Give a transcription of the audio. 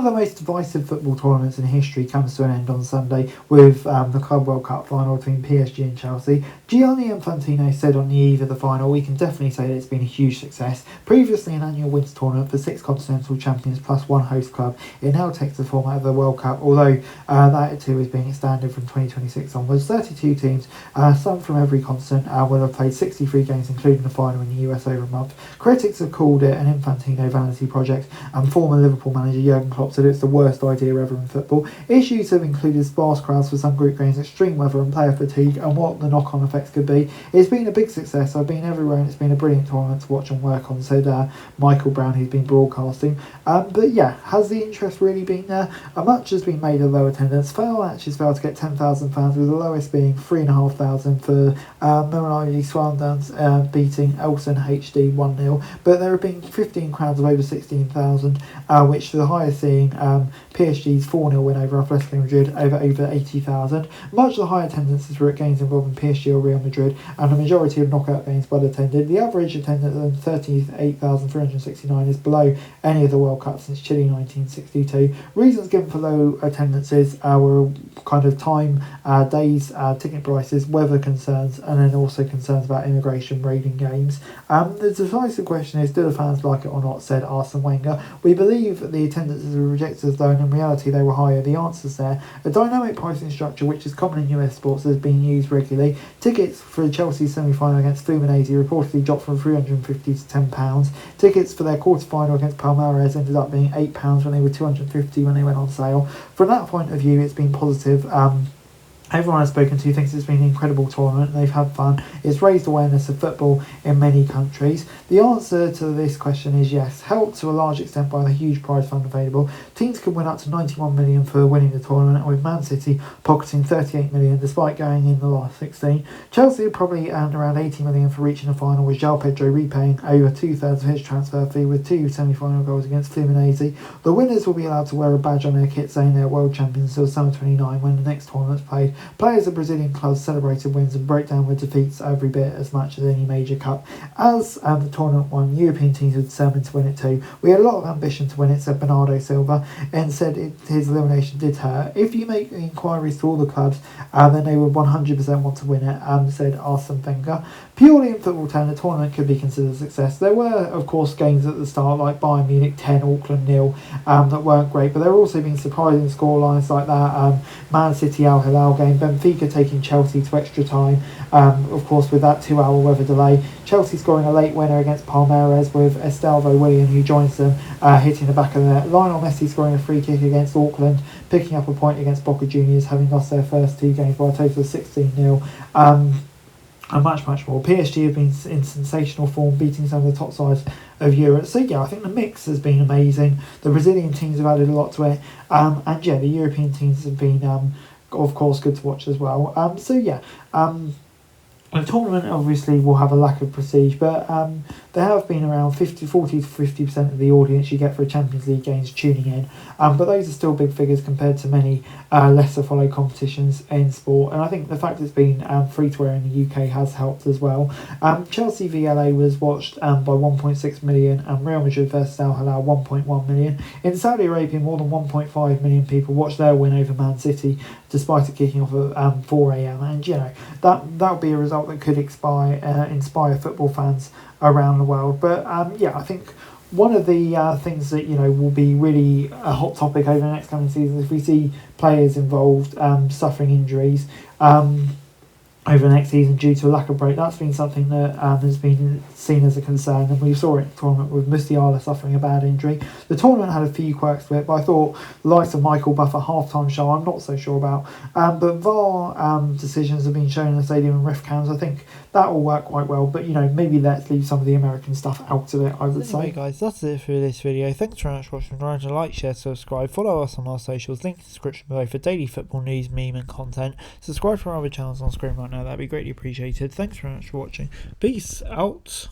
of the most divisive football tournaments in history comes to an end on Sunday with the Club World Cup final between PSG and Chelsea. Gianni Infantino said on the eve of the final, "We can definitely say that it's been a huge success. Previously an annual winter tournament for 6 continental champions plus 1 host club, it now takes the format of the World Cup, although that too is being expanded from 2026 onwards. 32 teams, some from every continent, will have played 63 games, including the final in the US over a month. Critics have called it an Infantino vanity project, and former Liverpool manager Jurgen Klopp said it's the worst idea ever in football. Issues have included sparse crowds for some group games, extreme weather and player fatigue, and what the knock-on effects could be. It's been a big success. I've been everywhere and it's been a brilliant tournament to watch and work on," said Michael Brown, who's been broadcasting. But yeah, has the interest really been there? Much has been made of low attendance. Fail matches failed to get 10,000 fans, with the lowest being 3,500 for Milan Swandans beating Elton HD 1-0. But there have been 15 crowds of over 16,000, which the highest seeing PSG's 4-0 win over Atletico Madrid over 80,000. Much of the high attendances were at games involving PSG or Real Madrid, and the majority of knockout games well attended. The average attendance of 38,369 is below any of the World Cup since Chile 1962. Reasons given for low attendances were kind of time, days, ticket prices, weather concerns, and then also concerns about immigration raiding games. The decisive question is, do the fans like it or not, said Arsene Wenger. "We believe the attendances were rejected as low, and in reality they were higher. The answer's there. A dynamic pricing structure, which is common in US sports, has been used regularly. Tickets for Chelsea semi-final against Fluminense reportedly dropped from £350 to £10. Tickets for their quarter-final against Palmeiras ended up being £8 when they were £250 when they went on sale. From that point of view, it's been positive. Everyone I've spoken to thinks it's been an incredible tournament. They've had fun. It's raised awareness of football in many countries." The answer to this question is yes, helped to a large extent by the huge prize fund available. Teams could win up to 91 million for winning the tournament, with Man City pocketing 38 million despite going in the last 16. Chelsea had probably earned around 80 million for reaching the final, with João Pedro repaying over 2/3 of his transfer fee with 2 semi-final goals against Fluminense. The winners will be allowed to wear a badge on their kit saying they're world champions until summer 29, when the next tournament's played. Players of Brazilian clubs celebrated wins and broke down with defeats every bit as much as any major cup. As the tournament won, European teams were determined to win it too. "We had a lot of ambition to win it," said Bernardo Silva, and said his elimination did hurt. "If you make inquiries to all the clubs, then they would 100% want to win it," said Arsene Wenger. Purely in football terms, the tournament could be considered a success. There were, of course, games at the start like Bayern Munich 10, Auckland 0, that weren't great, but there have also been surprising scorelines like that Man City Al Hilal game, Benfica taking Chelsea to extra time, of course with that 2-hour weather delay. Chelsea scoring a late winner against Palmeiras with Estelvo William, who joins them, hitting the back of the net. Lionel Messi scoring a free kick against Auckland, picking up a point against Boca Juniors, having lost their first 2 games by a total of 16-0. And much more. PSG have been in sensational form, beating some of the top sides of Europe. So yeah, I think the mix has been amazing. The Brazilian teams have added a lot to it, and yeah, the European teams have been, of course, good to watch as well. The tournament obviously will have a lack of prestige, but there have been around 40 to 50% of the audience you get for a Champions League games tuning in. But those are still big figures compared to many lesser followed competitions in sport. And I think the fact it's been free to air in the UK has helped as well. Chelsea v LA was watched by 1.6 million, and Real Madrid versus Al Hilal 1.1 million. In Saudi Arabia, more than 1.5 million people watched their win over Man City, despite it kicking off at 4 a.m. And you know, that would be a result that could inspire football fans around the world. But yeah, I think one of the things that will be really a hot topic over the next coming seasons, if we see players involved suffering injuries over the next season due to a lack of break. That's been something that has been seen as a concern, and we saw it in the tournament with Musiala suffering a bad injury. The tournament had a few quirks to it, but I thought the likes of Michael Buffer half-time show I'm not so sure about. But VAR decisions have been shown in the stadium and ref cams. I think that will work quite well, but maybe let's leave some of the American stuff out of it, I would say. Anyway guys, that's it for this video. Thanks very much for watching. Remember to like, share, subscribe, follow us on our socials, link in the description below for daily football news, meme and content. Subscribe to our other channels on screen right now, that'd be greatly appreciated. Thanks very much for watching. Peace out.